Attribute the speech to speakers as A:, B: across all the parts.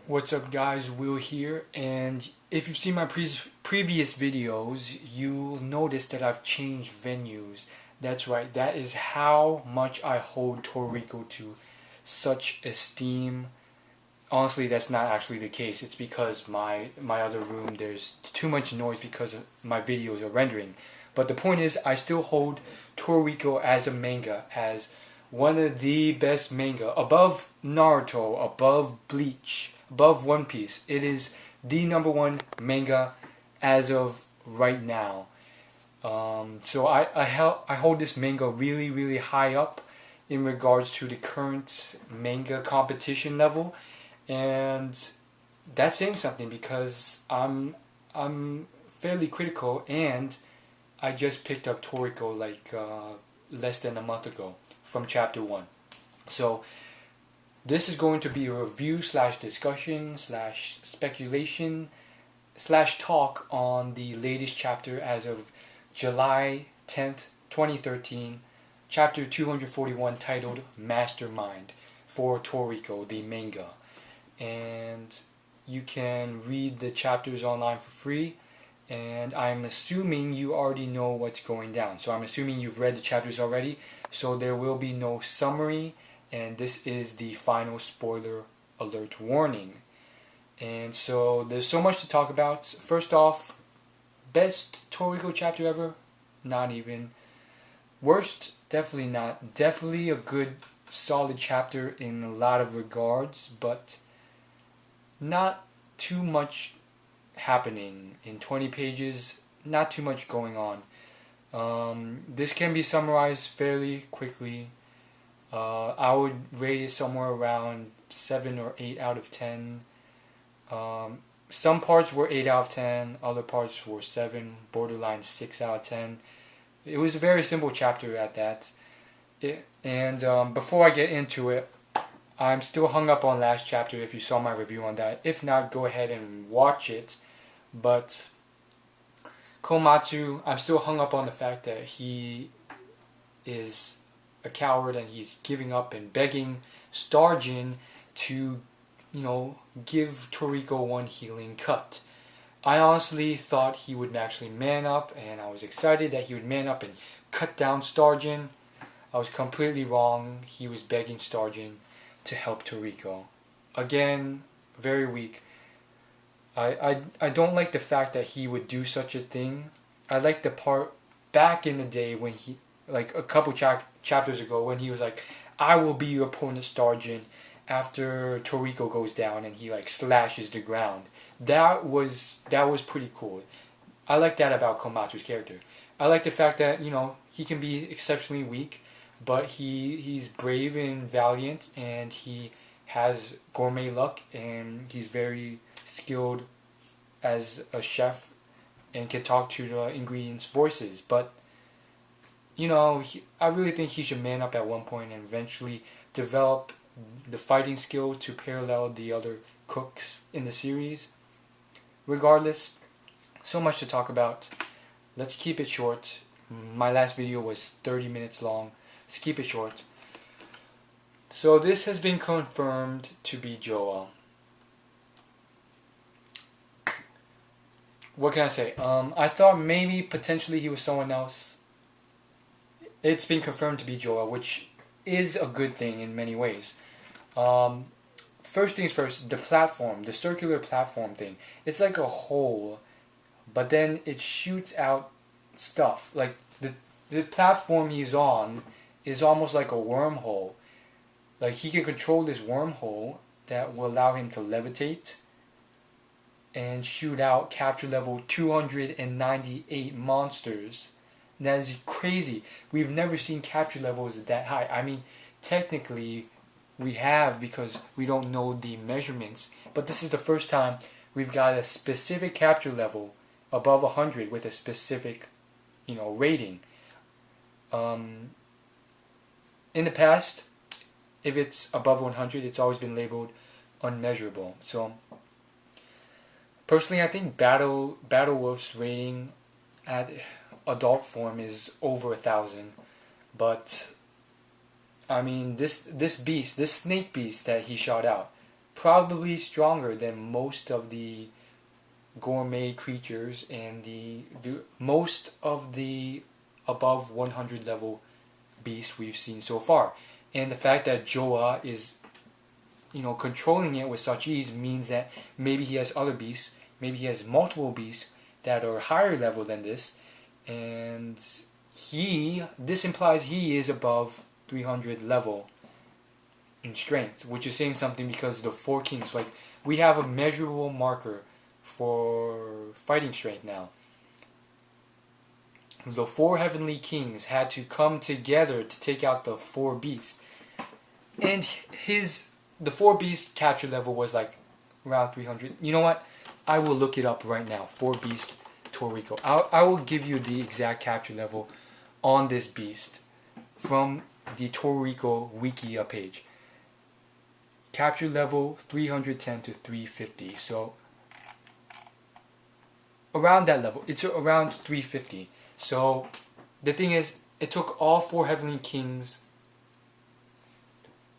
A: What's up guys, Will here, and if you've seen my previous videos, you'll notice that I've changed venues. That's right, that is how much I hold Toriko to such esteem. Honestly, that's not actually the case. It's because my other room, there's too much noise because my videos are rendering. But the point is, I still hold Toriko as a manga, as one of the best manga, above Naruto, above Bleach, above One Piece. It is the #1 manga as of right now. So I hold this manga really high up in regards to the current manga competition level, and that's saying something because I'm fairly critical, and I just picked up Toriko like less than a month ago from chapter 1. So this is going to be a review slash discussion slash speculation slash talk on the latest chapter as of July 10th, 2013, chapter 241, titled Mastermind, for Toriko, the manga. And you can read the chapters online for free, and I'm assuming you already know what's going down. So I'm assuming you've read the chapters already, so there will be no summary, and this is the final spoiler alert warning. And so there's so much to talk about. First off, best Toriko chapter ever? Not even. Worst? Definitely not. Definitely a good solid chapter in a lot of regards, but not too much happening in 20 pages, not too much going on. This can be summarized fairly quickly. I would rate it somewhere around 7 or 8 out of 10. Some parts were 8 out of 10, other parts were 7, borderline 6 out of 10. It was a very simple chapter at that. Before I get into it, I'm still hung up on last chapter if you saw my review on that. If not, go ahead and watch it. But Komatsu, I'm still hung up on the fact that he is a coward and he's giving up and begging Starjin to, give Toriko one healing cut. I honestly thought he would actually man up, and I was excited that he would man up and cut down Starjin. I was completely wrong. He was begging Starjin to help Toriko. Again, very weak. I don't like the fact that he would do such a thing. I like the part back in the day when he, like a couple chapters ago, when he was like, I will be your opponent, Starjin, after Toriko goes down and he like slashes the ground. That was pretty cool. I like that about Komatsu's character. I like the fact that, he can be exceptionally weak, but he's brave and valiant, and he has gourmet luck, and he's very skilled as a chef and can talk to the ingredients' voices. But I really think he should man up at one point and eventually develop the fighting skill to parallel the other cooks in the series. Regardless, so much to talk about. Let's keep it short. My last video was 30 minutes long. Let's keep it short. So this has been confirmed to be Joel. What can I say? I thought maybe potentially he was someone else. It's been confirmed to be Joel, which is a good thing in many ways. First things first, the platform, the circular platform thing. It's like a hole, but then it shoots out stuff. Like the platform he's on is almost like a wormhole. Like he can control this wormhole that will allow him to levitate and shoot out capture level 298 monsters. That is crazy. We've never seen capture levels that high. I mean, technically we have, because we don't know the measurements, but this is the first time we've got a specific capture level above 100 with a specific, rating. In the past, if it's above 100, it's always been labeled unmeasurable. So personally, I think Battle Wolf's rating at adult form is over 1,000, but I mean, this beast, this snake beast that he shot out, probably stronger than most of the gourmet creatures and most of the above 100 level beasts we've seen so far. And the fact that Joa is, controlling it with such ease means that maybe he has other beasts, maybe he has multiple beasts that are higher level than this, and this implies he is above 300 level in strength, which is saying something because the four kings, like, we have a measurable marker for fighting strength now. The four heavenly kings had to come together to take out the four beasts, and the four beast capture level was like around 300. You know what? I will look it up right now. Four beast Toriko. I will give you the exact capture level on this beast from the Toriko Wikia page. Capture level 310 to 350. So around that level. It's around 350. So the thing is, it took all four heavenly kings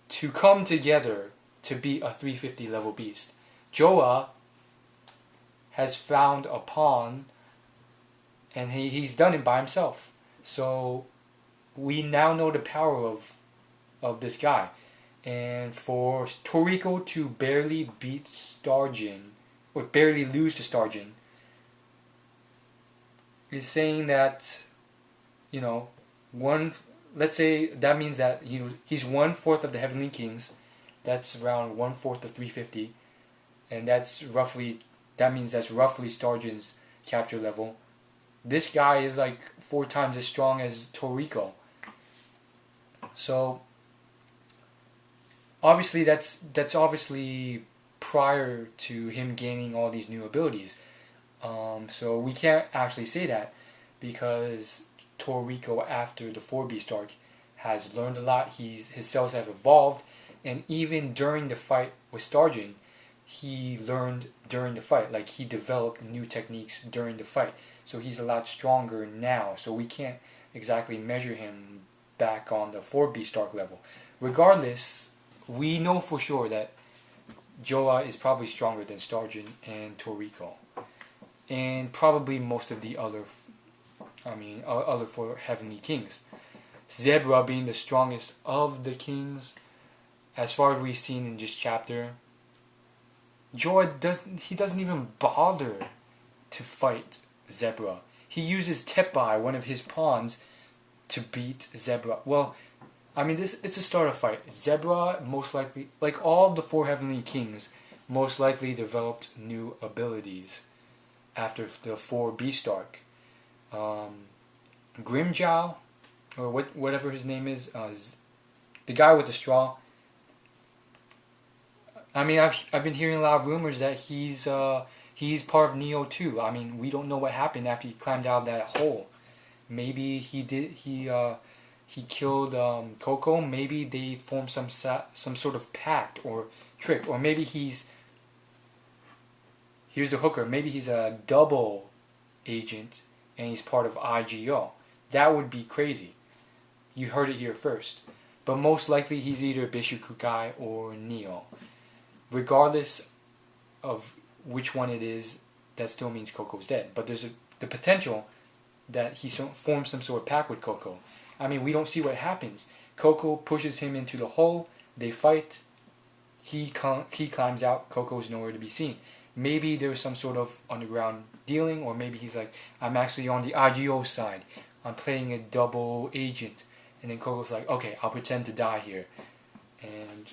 A: to come together to beat a 350 level beast. Joa has found a pawn, and he's done it by himself. So we now know the power of this guy. And for Toriko to barely beat Starjin, or barely lose to Starjin, is saying that, let's say that means that he's 1/4 of the heavenly kings. That's around 1/4 of 350, and that means that's roughly Starjin's capture level. This guy is like 4 times as strong as Toriko. So obviously that's obviously prior to him gaining all these new abilities. So we can't actually say that, because Toriko, after the 4 beast arc, has learned a lot. His cells have evolved, and even during the fight with Starjin, he learned during the fight. Like, he developed new techniques during the fight. So he's a lot stronger now. So we can't exactly measure him back on the 4 beast arc level. Regardless, we know for sure that Joa is probably stronger than Starjin and Toriko, and probably most of the other 4 heavenly kings. Zebra being the strongest of the kings, as far as we've seen in this chapter. Joa doesn't even bother to fight Zebra. He uses Tepai, one of his pawns, to beat Zebra. Well, it's a starter fight. Zebra most likely, like all the 4 heavenly kings, most likely developed new abilities after the 4 beast arc. Grimjow, or whatever his name is, the guy with the straw. I've been hearing a lot of rumors that he's part of Neo too. We don't know what happened after he climbed out of that hole. Maybe he killed Coco. Maybe they formed some sort of pact or trick, or maybe here's the hooker. Maybe he's a double agent and he's part of IGO. That would be crazy. You heard it here first. But most likely he's either Bishukukai or Neo. Regardless of which one it is, that still means Coco's dead. But there's the potential that he forms some sort of pact with Coco. We don't see what happens. Coco pushes him into the hole. They fight. He climbs out. Coco's nowhere to be seen. Maybe there's some sort of underground dealing, or maybe he's like, I'm actually on the IGO side. I'm playing a double agent. And then Coco's like, okay, I'll pretend to die here. And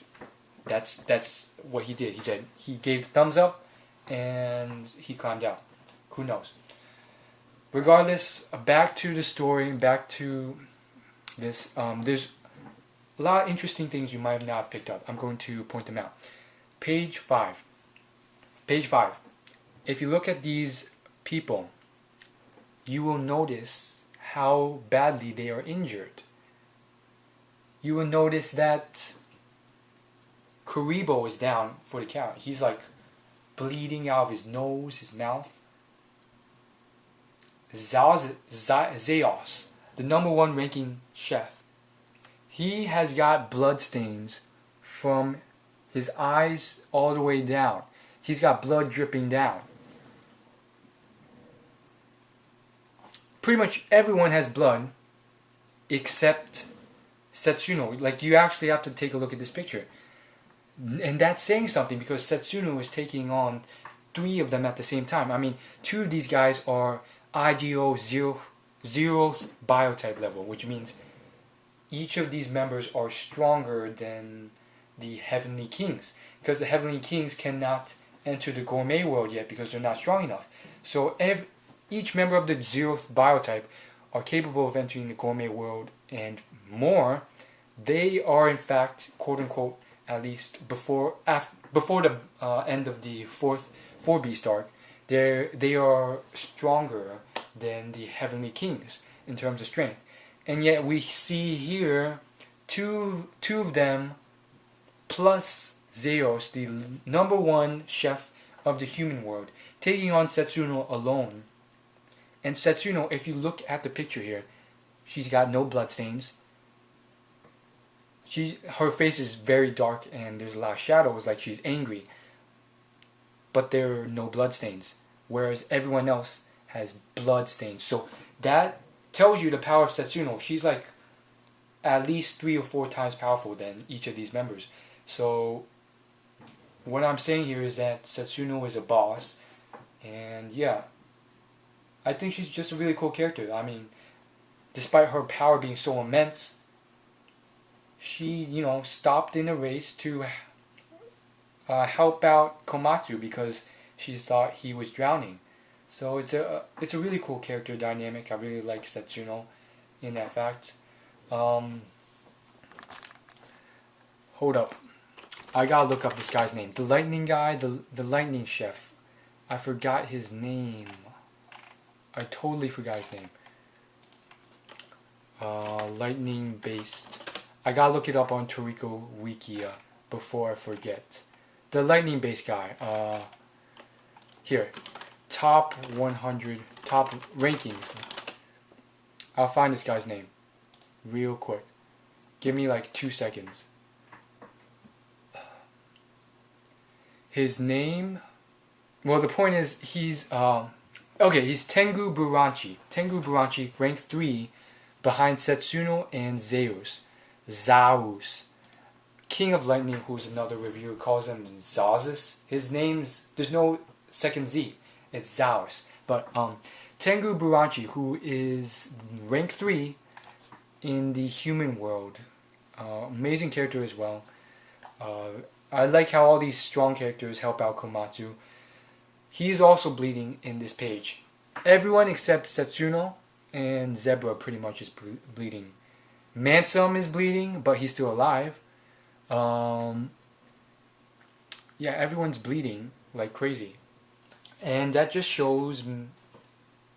A: that's what he did. He said he gave thumbs up and he climbed out. Who knows? Regardless, back to the story, back to this. There's a lot of interesting things you might not have picked up. I'm going to point them out. Page 5. Page 5. If you look at these people, you will notice how badly they are injured. You will notice that Kuribo is down for the count. He's like bleeding out of his nose, his mouth. Zeos, the number 1 ranking chef, he has got blood stains from His eyes all the way down. He's got blood dripping down. Pretty much everyone has blood except Setsuno. Like, you actually have to take a look at this picture. And that's saying something, because Setsuno is taking on 3 of them at the same time. I mean, 2 of these guys are IGO 0th biotype level, which means each of these members are stronger than the Heavenly Kings, because the Heavenly Kings cannot enter the gourmet world yet because they're not strong enough. So each member of the 0th biotype are capable of entering the gourmet world and more. They are in fact, quote unquote, at least before the end of the 4 beast arc, they are stronger than the Heavenly Kings in terms of strength. And yet we see here two of them plus Zeus, the #1 chef of the human world, taking on Setsuno alone. And Setsuno, if you look at the picture here, she's got no bloodstains. Her face is very dark and there's a lot of shadows, like she's angry. But there are no bloodstains, whereas everyone else has bloodstains. So that tells you the power of Setsuno. She's like at least 3 or 4 times powerful than each of these members. So what I'm saying here is that Setsuno is a boss, and yeah, I think she's just a really cool character. I mean, despite her power being so immense, she, stopped in a race to help out Komatsu because she thought he was drowning. So it's a really cool character dynamic. I really like Setsuno in that fact. Hold up. I gotta look up this guy's name. The lightning guy, the lightning chef. I forgot his name. I totally forgot his name. Lightning based. I gotta look it up on Toriko Wikia before I forget. The lightning based guy. Here. Top 100, top rankings. I'll find this guy's name real quick. Give me like 2 seconds. His name, well, the point is he's he's Tengu Buranchi. Tengu Buranchi, rank 3, behind Setsuno and Zeus. King of Lightning, who's another reviewer calls him Zazus. His name's, there's no second Z. It's Zaus. But Tengu Buranchi, who is rank 3 in the human world. Amazing character as well. I like how all these strong characters help out Komatsu. He is also bleeding in this page. Everyone except Setsuno and Zebra pretty much is bleeding. Mansum is bleeding, but he's still alive. Yeah, everyone's bleeding like crazy. And that just shows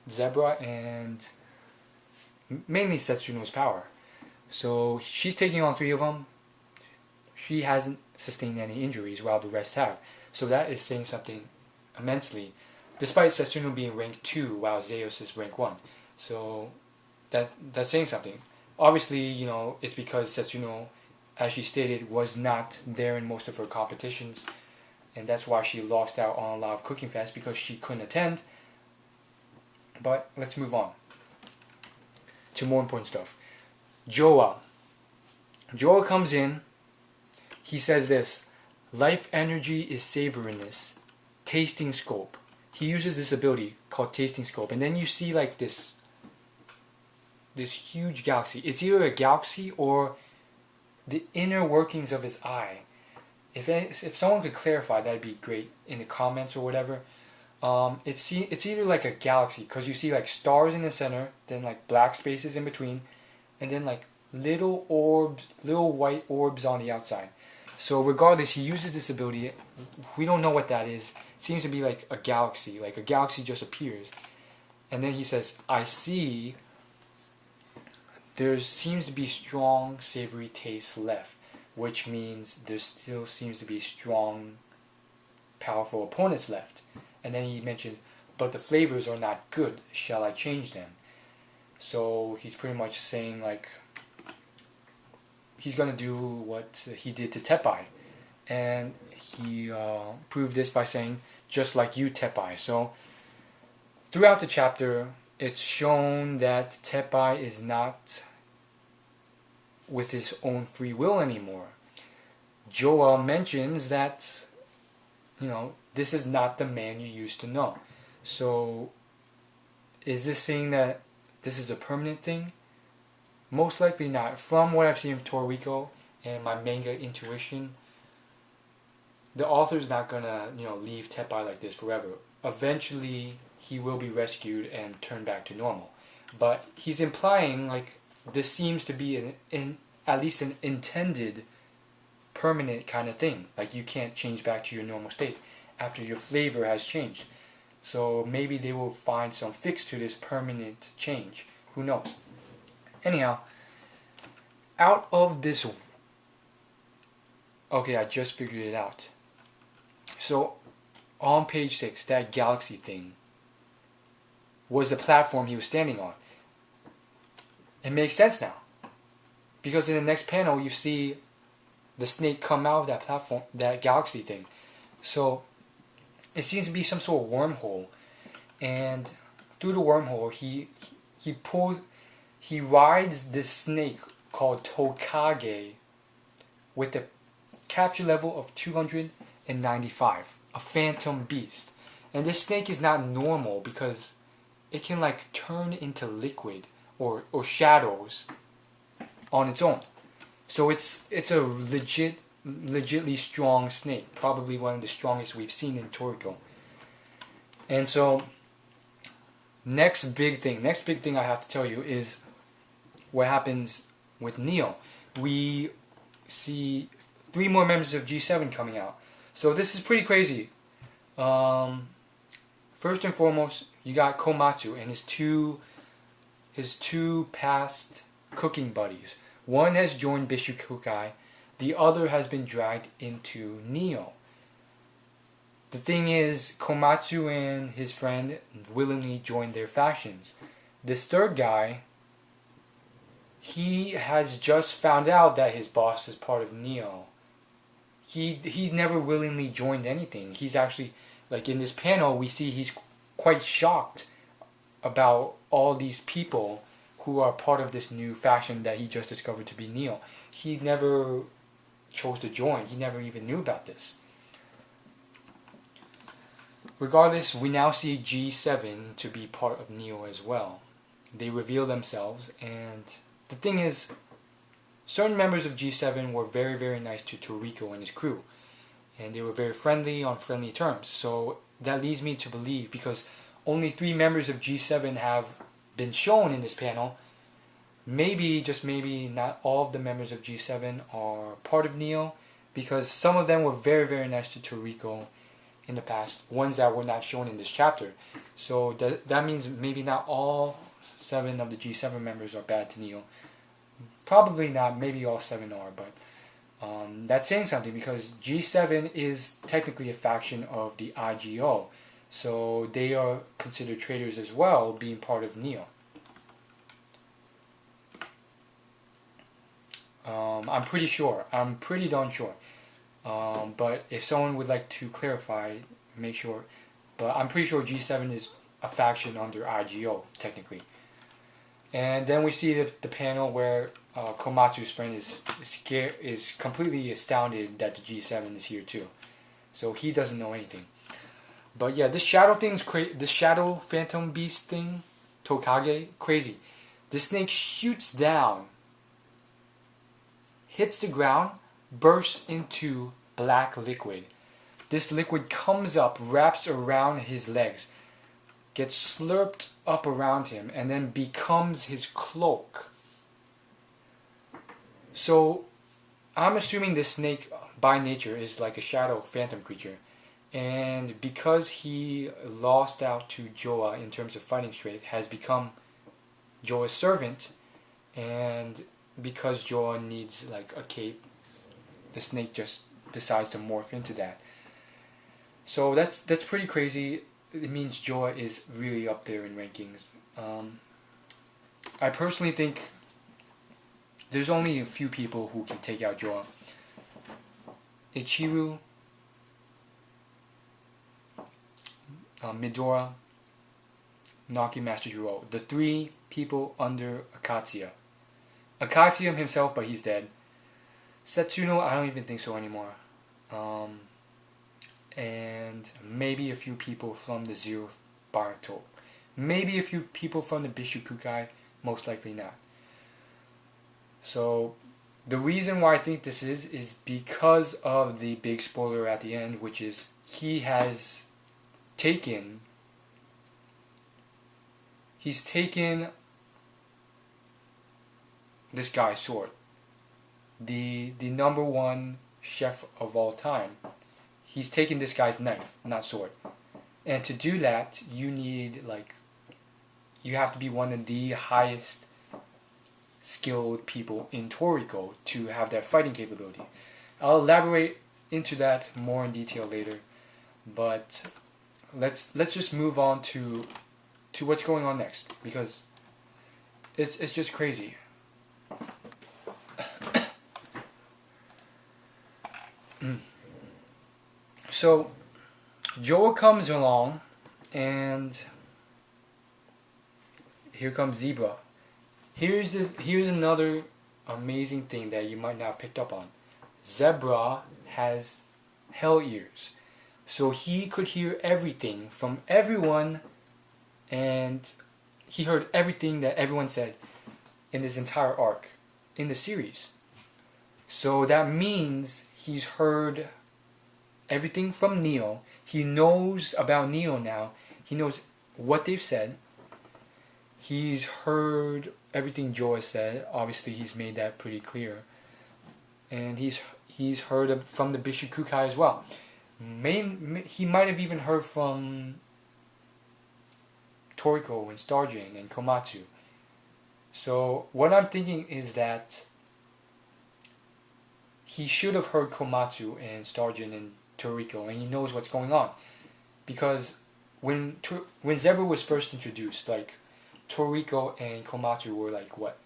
A: Zebra and mainly Setsuno's power. So she's taking on 3 of them. She hasn't sustained any injuries while the rest have. So that is saying something immensely. Despite Setsuno being rank 2 while Zeus is rank 1. So that's saying something. Obviously, it's because Setsuno, as she stated, was not there in most of her competitions. And that's why she lost out on a lot of cooking fests, because she couldn't attend. But let's move on to more important stuff. Joa comes in. He says this: life energy is savoriness, tasting scope. He uses this ability called tasting scope, and then you see like this huge galaxy. It's either a galaxy or the inner workings of his eye. If someone could clarify, that'd be great in the comments or whatever. It's either like a galaxy, because you see like stars in the center, then like black spaces in between, and then like little white orbs on the outside. So regardless, he uses this ability. We don't know what that is. It seems to be like a galaxy. Like a galaxy just appears. And then he says, I see there seems to be strong savory taste left, which means there still seems to be strong, powerful opponents left. And then he mentions, but the flavors are not good. Shall I change them? So he's pretty much saying like, he's going to do what he did to Tepai. and he proved this by saying, "Just like you, Teppai." So throughout the chapter, it's shown that Teppai is not with his own free will anymore. Joa mentions that, this is not the man you used to know. So, is this saying that this is a permanent thing? Most likely not. From what I've seen of Toriko and my manga intuition, the author's not gonna, leave Teppai like this forever. Eventually, he will be rescued and turned back to normal. But he's implying, like, this seems to be at least an intended permanent kind of thing. Like, you can't change back to your normal state after your flavor has changed. So maybe they will find some fix to this permanent change. Who knows? Anyhow, out of this... Okay, I just figured it out. So, on page 6, that galaxy thing was the platform he was standing on. It makes sense now. Because in the next panel, you see the snake come out of that platform, that galaxy thing. So, it seems to be some sort of wormhole. And through the wormhole, he rides this snake called Tokage with a capture level of 295. A phantom beast. And this snake is not normal because it can like turn into liquid or shadows on its own. So it's a legitly strong snake, probably one of the strongest we've seen in Toriko. And so next big thing I have to tell you is what happens with Neo. We see 3 more members of G7 coming out. So this is pretty crazy. First and foremost, you got Komatsu and his two past cooking buddies. One has joined Bishukukai, the other has been dragged into Neo. The thing is, Komatsu and his friend willingly joined their factions. This third guy, he has just found out that his boss is part of Neo. He never willingly joined anything. He's actually, like in this panel, we see he's quite shocked about all these people who are part of this new faction that he just discovered to be Neo. He never chose to join. He never even knew about this. Regardless, we now see G7 to be part of Neo as well. They reveal themselves, and the thing is, certain members of G7 were very, very nice to Toriko and his crew. And they were very friendly on friendly terms. So that leads me to believe, because only 3 members of G7 have been shown in this panel, maybe, just maybe, not all of the members of G7 are part of Neo, because some of them were very, very nice to Toriko in the past, ones that were not shown in this chapter. So that means maybe not all 7 of the G7 members are bad to Neo. Probably not, maybe all 7 are, but that's saying something, because G7 is technically a faction of the IGO. So they are considered traitors as well, being part of Neo. I'm pretty sure. I'm pretty darn sure. But if someone would like to clarify, make sure. But I'm pretty sure G7 is a faction under IGO, technically. And then we see the panel where Komatsu's friend is completely astounded that the G7 is here too. So he doesn't know anything. But yeah, this shadow thing's crazy. This shadow phantom beast thing, Tokage, crazy. This snake shoots down, hits the ground, bursts into black liquid. This liquid comes up, wraps around his legs, gets slurped up around him, and then becomes his cloak. So I'm assuming this snake by nature is like a shadow phantom creature. And because he lost out to Joa in terms of fighting strength, has become Joa's servant, and because Joa needs like a cape, the snake just decides to morph into that. So that's pretty crazy. It means Joa is really up there in rankings. I personally think there's only a few people who can take out Joa. Ichiru, Midora, Naki, Master Jiro. The 3 people under Akatsuya. Akatsuya himself, but he's dead. Setsuno, I don't even think so anymore. And maybe a few people from the Zeroth Barato. Maybe a few people from the Bishukukai, most likely not. So, the reason why I think this is because of the big spoiler at the end, which is he's taken this guy's sword. The number 1 chef of all time. He's taken this guy's knife, not sword. And to do that, you have to be one of the highest skilled people in Toriko to have that fighting capability. I'll elaborate into that more in detail later, but let's just move on to what's going on next, because it's just crazy. So Joa comes along, and here comes Zebra. Here's another amazing thing that you might not have picked up on. Zebra has hell ears, so he could hear everything from everyone, and he heard everything that everyone said in this entire arc in the series. So that means he's heard everything from Neo. He knows about Neo now. He knows what they've said. He's heard everything Joa said. Obviously, he's made that pretty clear. And he's heard from the Bishukukai as well. He might have even heard from Toriko and Starjin and Komatsu. So what I'm thinking is that he should have heard Komatsu and Starjin and Toriko, and he knows what's going on. Because when Zebra was first introduced, like, Toriko and Komatsu were like, what,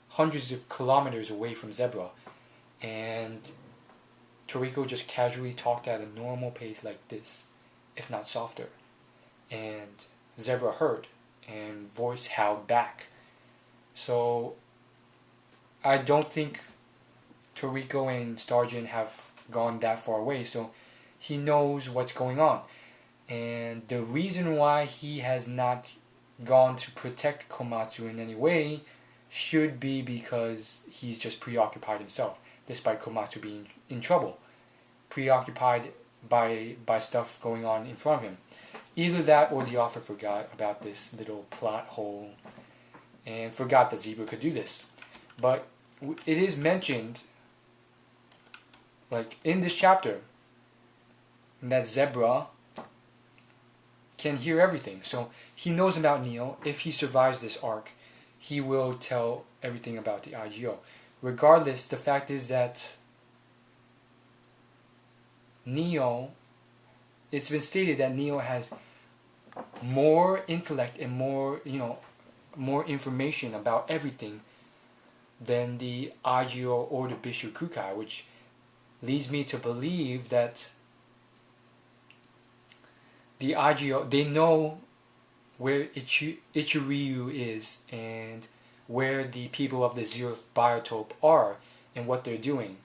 A: hundreds of kilometers away from Zebra, and Toriko just casually talked at a normal pace like this, if not softer, and Zebra heard and voice howled back. So I don't think Toriko and Starjin have gone that far away, so he knows what's going on. And the reason why he has not gone to protect Komatsu in any way should be because he's just preoccupied himself, despite Komatsu being in trouble. Preoccupied by stuff going on in front of him. Either that or the author forgot about this little plot hole and forgot that Zebra could do this. But it is mentioned, like, in this chapter, that Zebra can hear everything. So he knows about Neo. If he survives this arc, he will tell everything about the IGO. Regardless, the fact is that Neo, it's been stated that Neo has more intellect and more information about everything than the IGO or the Bishukukai, which leads me to believe that the IGO, they know where Ichiryu is and where the people of the Zeroth Biotope are and what they're doing.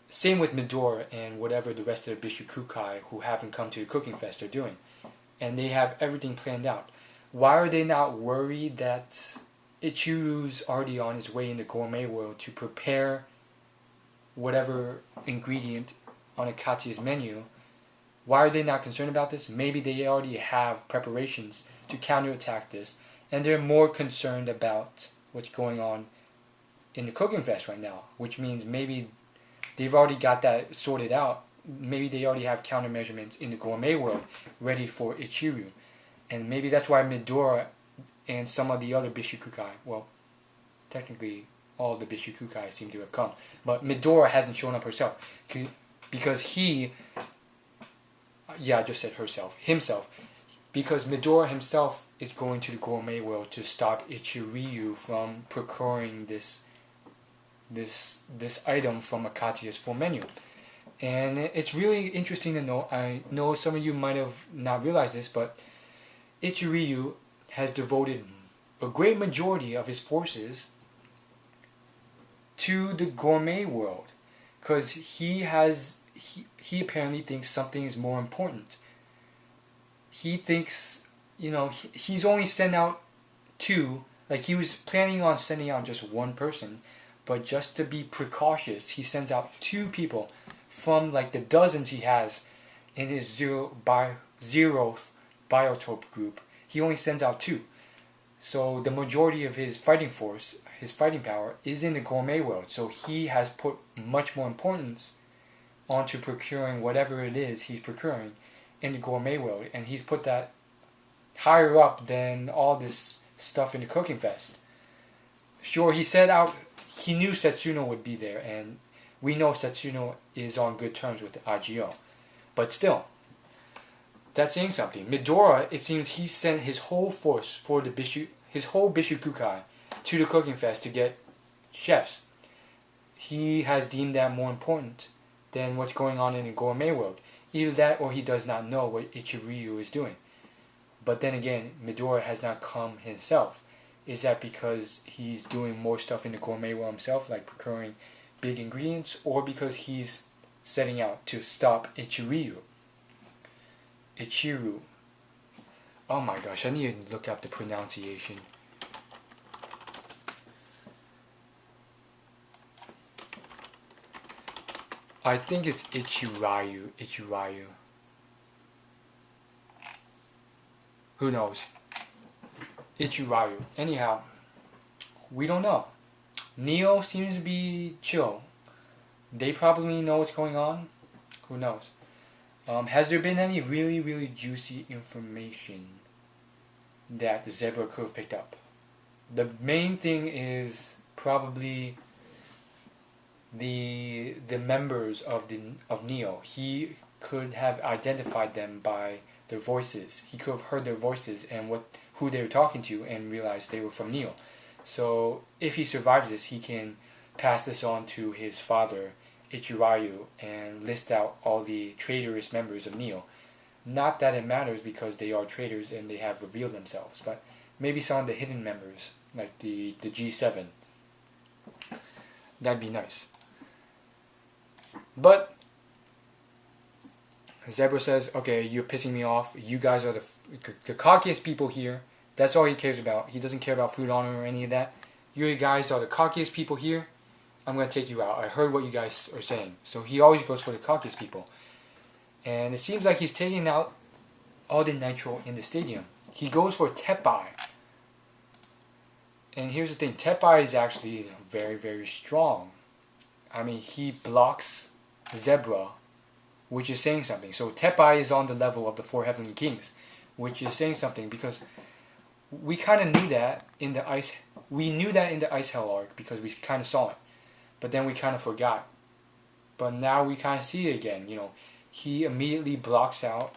A: Same with Midora and whatever the rest of the Bishukukai who haven't come to the Cooking Fest are doing. And they have everything planned out. Why are they not worried that Ichiru's already on his way in the gourmet world to prepare whatever ingredient on Akatsuya's menu? Why are they not concerned about this? Maybe they already have preparations to counterattack this, and they're more concerned about what's going on in the Cooking Fest right now, which means maybe they've already got that sorted out. Maybe they already have countermeasurements in the gourmet world ready for Ichiryu. And maybe that's why Midora and some of the other Bishukukai, well, technically all the Bishukukai seem to have come, but Midora hasn't shown up herself, because I just said himself, because Midora himself is going to the gourmet world to stop Ichiryu from procuring this item from Akatsuya's full menu. And it's really interesting to know. I know some of you might have not realized this, but Ichiryu has devoted a great majority of his forces to the gourmet world, because he apparently thinks something is more important. He thinks, he's only sent out two. Like, he was planning on sending out just one person, but just to be precautious, he sends out two people from like the dozens he has in his zeroth biotope group. He only sends out two. So the majority of his fighting force, his fighting power, is in the gourmet world. So he has put much more importance onto procuring whatever it is he's procuring in the gourmet world. And he's put that higher up than all this stuff in the cooking fest. Sure, he said out, he knew Setsuno would be there, and we know Setsuno is on good terms with the IGO. But still, that's saying something. Midora, it seems he sent his whole force for his whole Bishukukai to the cooking fest to get chefs. He has deemed that more important than what's going on in the gourmet world. Either that or he does not know what Ichiryu is doing. But then again, Midora has not come himself. Is that because he's doing more stuff in the gourmet world himself, like procuring big ingredients, or because he's setting out to stop Ichiryu? Ichiru. Oh my gosh, I need to look up the pronunciation. I think it's Ichirayu. Ichirayu. Who knows? Ichirayu. Anyhow, we don't know. Neo seems to be chill. They probably know what's going on. Who knows? Has there been any really, really juicy information that the Zebra could have picked up? The main thing is probably the members of Neo. He could have identified them by their voices. He could have heard their voices and who they were talking to and realized they were from Neo. So if he survives this, he can pass this on to his father, Ichirayu, and list out all the traitorous members of Neo. Not that it matters because they are traitors and they have revealed themselves, but maybe some of the hidden members, like the G7. That'd be nice. But Zebra says, okay, you're pissing me off. You guys are the cockiest people here. That's all he cares about. He doesn't care about food honor or any of that. You guys are the cockiest people here. I'm going to take you out. I heard what you guys are saying. So he always goes for the cockiest people. And it seems like he's taking out all the nitro in the stadium. He goes for Teppai. And here's the thing. Teppai is actually very, very strong. I mean, he blocks Zebra, which is saying something. So Teppai is on the level of the 4 Heavenly Kings, which is saying something because we kind of knew that in the ice. We knew that in the Ice Hell arc because we kind of saw it, but then we kind of forgot. But now we kind of see it again. He immediately blocks out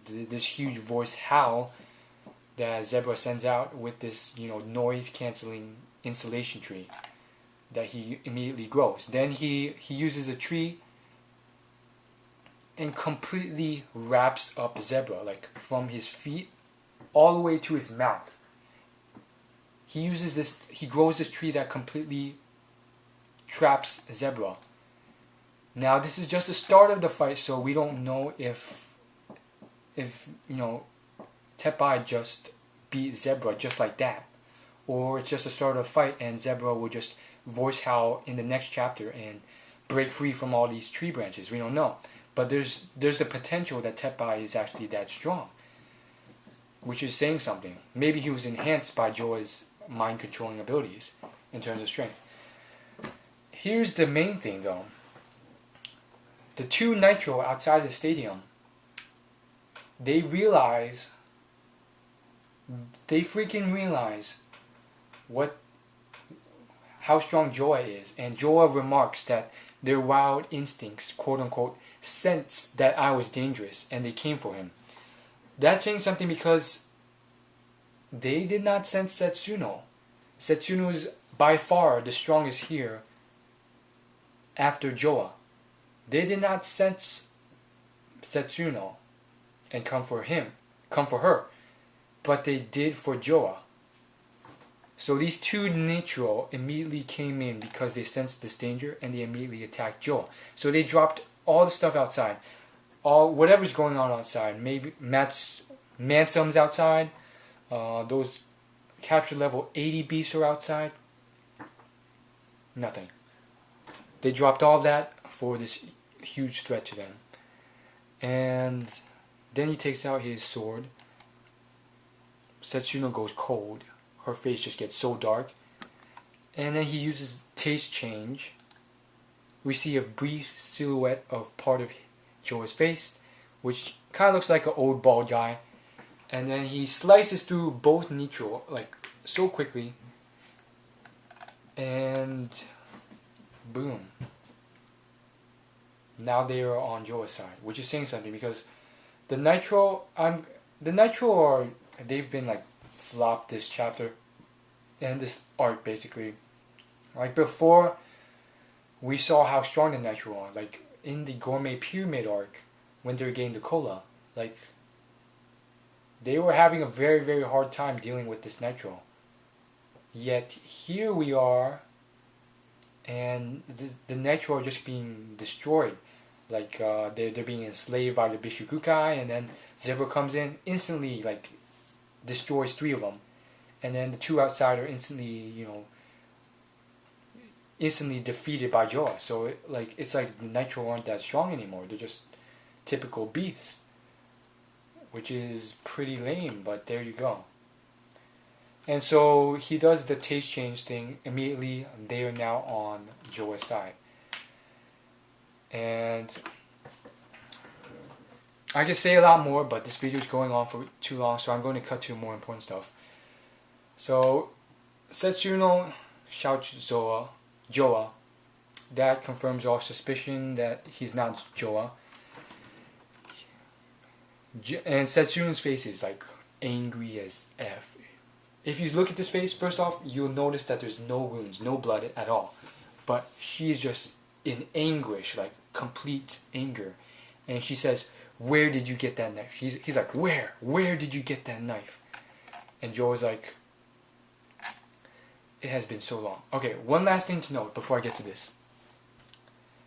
A: this huge voice howl that Zebra sends out with this noise canceling insulation tree that he immediately grows. Then he uses a tree and completely wraps up Zebra, like from his feet all the way to his mouth. He grows this tree that completely traps Zebra. Now this is just the start of the fight, so we don't know if Teppai just beat Zebra just like that, or it's just the start of the fight and Zebra will just voice howl in the next chapter and break free from all these tree branches. We don't know. But there's the potential that Teppai is actually that strong, which is saying something. Maybe he was enhanced by Joa's mind-controlling abilities in terms of strength. Here's the main thing, though. The 2 Nitro outside the stadium, they freaking realize how strong Joa is, and Joa remarks that their wild instincts, quote-unquote, sensed that I was dangerous, and they came for him. That's saying something because they did not sense Setsuno. Setsuno is by far the strongest here after Joa. They did not sense Setsuno and come for her, but they did for Joa. So these two Nichiro immediately came in because they sensed this danger and they immediately attacked Joa. So they dropped all the stuff outside, all whatever's going on outside. Maybe Mansum's outside. Those capture level 80 beasts are outside. Nothing. They dropped all that for this huge threat to them. And then he takes out his sword. Setsuno goes cold. Her face just gets so dark. And then he uses taste change. We see a brief silhouette of part of Joa's face, which kind of looks like an old bald guy. And then he slices through both Nichiro like so quickly. And boom. Now they are on Joa's side, which is saying something because the Nitro are, they've been like flopped this chapter and this arc basically. Like before, we saw how strong the Nitro are. Like in the Gourmet Pyramid arc, when they were getting the cola, like they were having a very, very hard time dealing with this Nitro. Yet here we are, and the Nitro are just being destroyed. Like they're being enslaved by the Bishukukai, and then Zebra comes in, instantly like destroys 3 of them, and then the 2 outside are instantly defeated by Joa. So it's like the Nitro aren't that strong anymore. They're just typical beasts, which is pretty lame. But there you go. And so he does the taste change thing. Immediately, they are now on Joa's side. And I could say a lot more, but this video is going on for too long, so I'm going to cut to more important stuff. So, Setsuno shouts Joa. That confirms all suspicion that he's not Joa. And Setsuno's face is like angry as F. If you look at this face, first off, you'll notice that there's no wounds, no blood at all. But she's just in anguish, like complete anger. And she says, "Where did you get that knife?" He's like, "Where? Where did you get that knife?" And Joa's like, "It has been so long." Okay, one last thing to note before I get to this.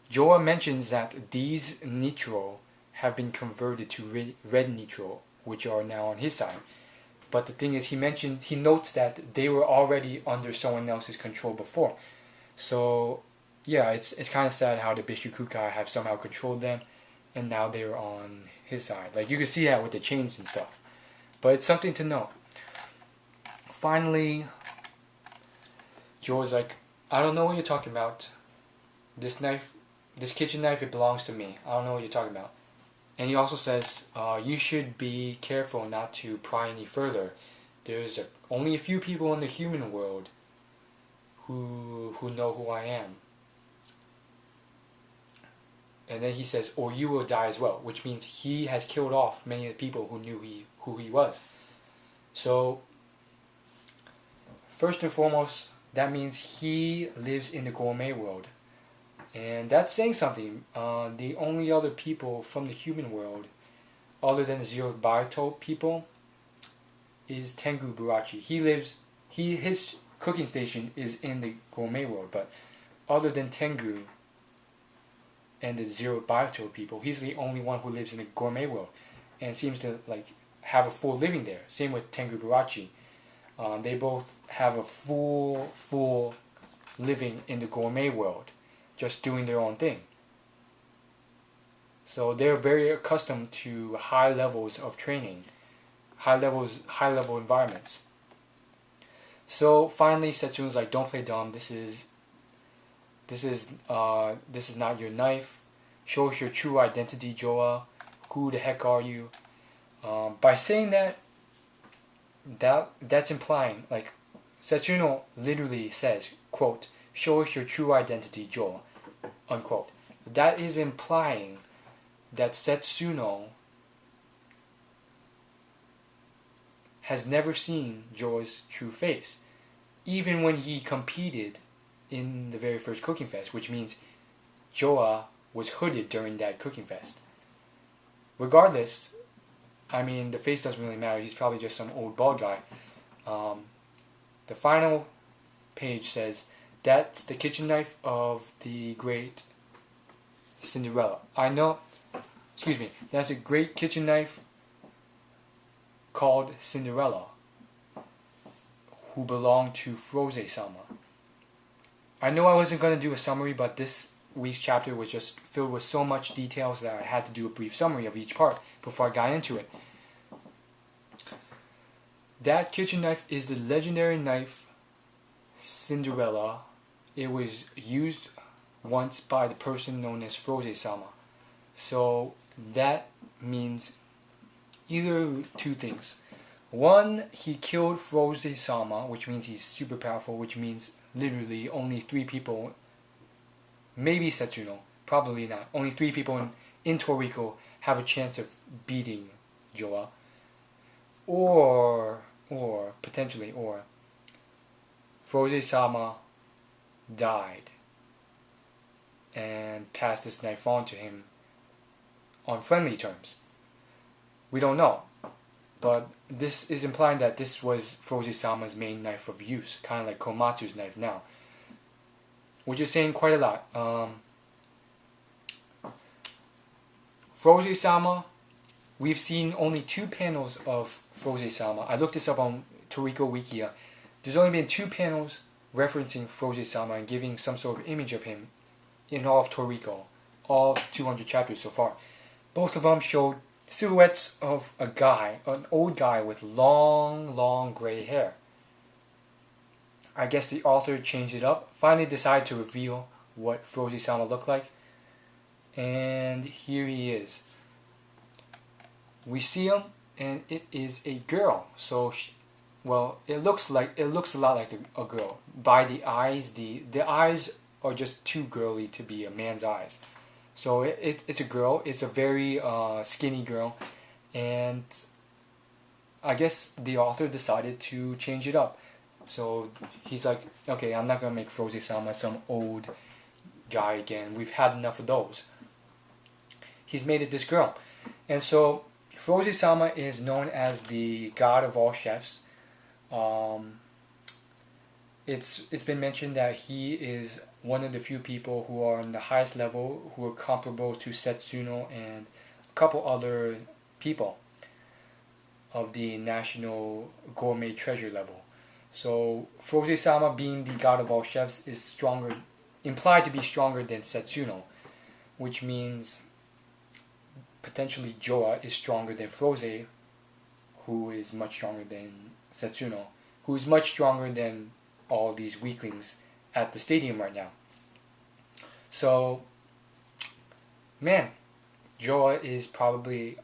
A: Joa mentions that these Nichiro have been converted to red Nichiro, which are now on his side. But the thing is, he notes that they were already under someone else's control before. So, yeah, it's kind of sad how the Bishukukai have somehow controlled them, and now they're on his side. Like, you can see that with the chains and stuff. But it's something to know. Finally, Joa's like, "I don't know what you're talking about. This knife, this kitchen knife, it belongs to me. I don't know what you're talking about." And he also says, "You should be careful not to pry any further. There's only a few people in the human world who know who I am." And then he says, "Or you will die as well," which means he has killed off many of the people who knew who he was. So, first and foremost, that means he lives in the gourmet world. And that's saying something. The only other people from the human world, other than the Zero Biotope people, is Tengu Burachi. His cooking station is in the gourmet world, but other than Tengu and the Zero Biotope people, he's the only one who lives in the gourmet world, and seems to like have a full living there. Same with Tengu Burachi. They both have a full living in the gourmet world, just doing their own thing. So they're very accustomed to high levels of training, high level environments. So finally, Setsuno's like, "Don't play dumb. This is not your knife. Show us your true identity, Joa. Who the heck are you?" By saying that's implying, like, Setsuno literally says, quote, "Show us your true identity, Joa," unquote. That is implying that Setsuno has never seen Joa's true face, even when he competed in the very first Cooking Fest, which means Joa was hooded during that cooking fest. Regardless, I mean, the face doesn't really matter. He's probably just some old bald guy. The final page says, "That's the kitchen knife of the great Cinderella." I know, excuse me, that's a great kitchen knife called Cinderella, who belonged to Frohze-sama. I know I wasn't going to do a summary, but this week's chapter was just filled with so much details that I had to do a brief summary of each part before I got into it. That kitchen knife is the legendary knife Cinderella. It was used once by the person known as Frohze-sama. So that means either two things. One, he killed Frohze-sama, which means he's super powerful, which means literally only 3 people, maybe Setsuno, probably not, only 3 people in Toriko have a chance of beating Joa. Or potentially, Frohze-sama died and passed this knife on to him on friendly terms. We don't know, but this is implying that this was Frohze-sama's main knife of use, kind of like Komatsu's knife now, which is saying quite a lot. Frohze-sama, we've seen only 2 panels of Frohze-sama. I looked this up on Toriko Wikia. There's only been 2 panels referencing Frohze-sama and giving some sort of image of him in all of Toriko, all 200 chapters so far. Both of them showed silhouettes of a guy, an old guy with long gray hair. I guess the author changed it up, finally decided to reveal what Frohze-sama looked like, and here he is. We see him, and it is a girl. So, it looks a lot like a girl. By the eyes, the eyes are just too girly to be a man's eyes. So it's a girl. It's a very skinny girl, and I guess the author decided to change it up. So he's like, okay, I'm not gonna make Frohze-sama some old guy again. We've had enough of those. He's made it this girl, and so Frohze-sama is known as the god of all chefs. It's been mentioned that he is one of the few people who are on the highest level, who are comparable to Setsuno and a couple other people of the national gourmet treasure level. So Frohze-sama, being the god of all chefs, is stronger, implied to be stronger than Setsuno, which means potentially Joa is stronger than Frohze, who is much stronger than Setsuno, who is much stronger than all these weaklings at the stadium right now. So, man, Joa is probably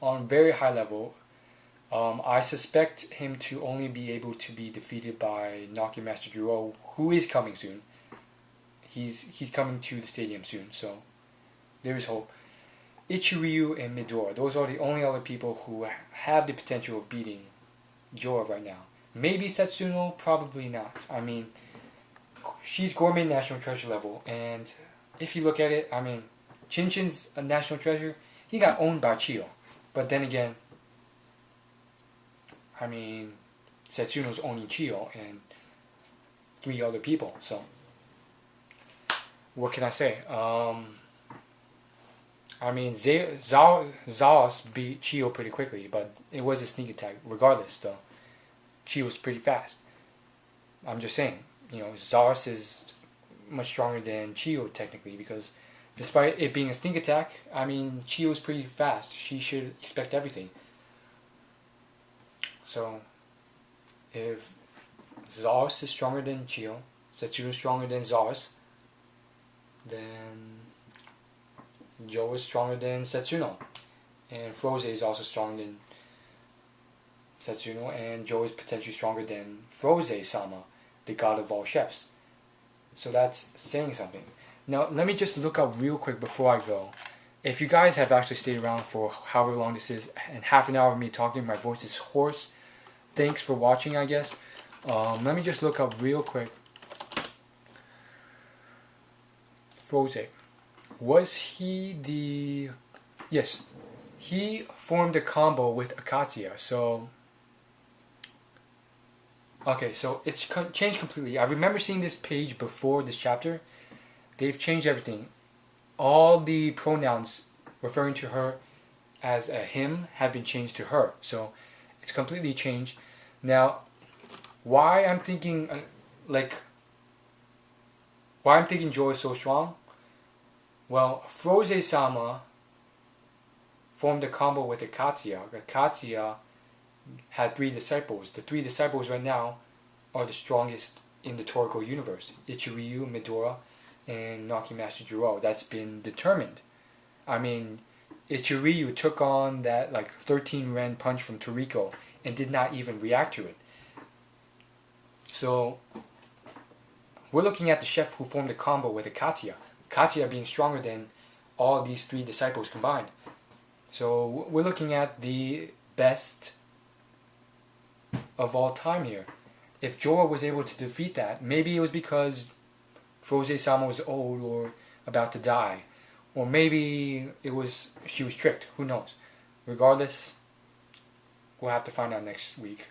A: on very high level. I suspect him to only be able to be defeated by Naki Master Juro, who is coming soon. He's coming to the stadium soon, so there is hope. Ichiryu and Midora, those are the only other people who have the potential of beating Joa right now. Maybe Setsuno, probably not. I mean, she's gourmet national treasure level, and if you look at it, I mean, Chinchin's a national treasure. He got owned by Chiyo, but then again, I mean, Setsuno's owning Chiyo and 3 other people. So, what can I say? I mean, Zaos beat Chiyo pretty quickly, but it was a sneak attack. Regardless, though, Chiyo was pretty fast. I'm just saying, Zaos is much stronger than Chiyo technically, because despite it being a sneak attack, I mean, Chiyo's pretty fast. She should expect everything. So, if Zaos is stronger than Chiyo, Setsuno is stronger than Zaos, then Joa is stronger than Setsuno, and Frohze is also stronger than Setsuno, and Joa is potentially stronger than Frohze-sama, the god of all chefs. So that's saying something. Now let me just look up real quick before I go. If you guys have actually stayed around for however long this is, and half an hour of me talking, my voice is hoarse. Thanks for watching, I guess. Let me just look up real quick. Frohze. Was he the... Yes, he formed a combo with Akatia, so... Okay, so it's changed completely. I remember seeing this page before this chapter. They've changed everything. All the pronouns referring to her as a him have been changed to her. So it's completely changed. Now, why I'm thinking Joy is so strong? Well, Frohze-sama formed a combo with Akatia. Akatia had 3 disciples. The 3 disciples right now are the strongest in the Toriko universe. Ichiryu, Midora, and Naki Master Jiro. That's been determined. I mean, Ichiryu took on that 13 Ren punch from Toriko and did not even react to it. So we're looking at the chef who formed a combo with Akatia. Akatia being stronger than all these 3 disciples combined. So we're looking at the best of all time here. If Jorah was able to defeat that, maybe it was because Frohze-sama was old or about to die. Or maybe she was tricked. Who knows? Regardless, we'll have to find out next week.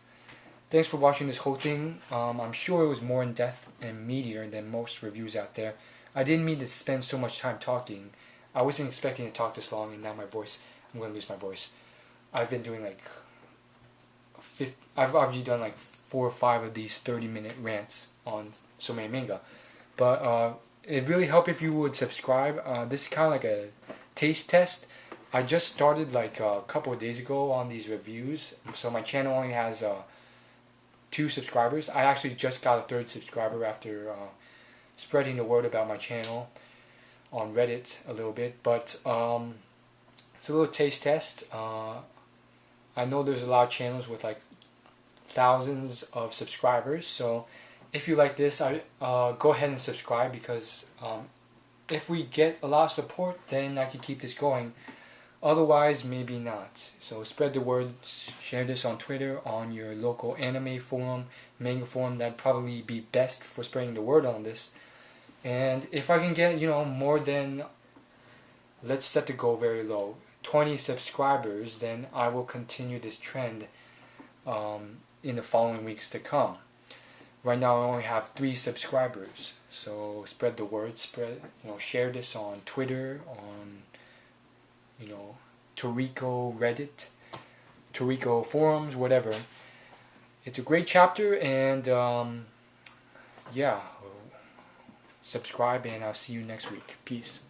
A: Thanks for watching this whole thing. I'm sure it was more in depth and meatier than most reviews out there. I didn't mean to spend so much time talking. I wasn't expecting to talk this long, and now I'm going to lose my voice. I've been doing I've already done 4 or 5 of these 30-minute rants on so many manga. But it'd really help if you would subscribe. This is kind of like a taste test. I just started a couple of days ago on these reviews. So my channel only has 2 subscribers. I actually just got a 3rd subscriber after spreading the word about my channel on Reddit a little bit. But it's a little taste test. I know there's a lot of channels with thousands of subscribers, so if you like this, go ahead and subscribe, because if we get a lot of support, then I can keep this going. Otherwise, maybe not. So spread the word, share this on Twitter, on your local anime forum, manga forum. That'd probably be best for spreading the word on this. And if I can get, more than, let's set the goal very low, 20 subscribers, then I will continue this trend in the following weeks to come. Right now I only have 3 subscribers, so spread the word, share this on Twitter, on Toriko Reddit, Toriko forums, whatever. It's a great chapter, and yeah, subscribe, and I'll see you next week. Peace.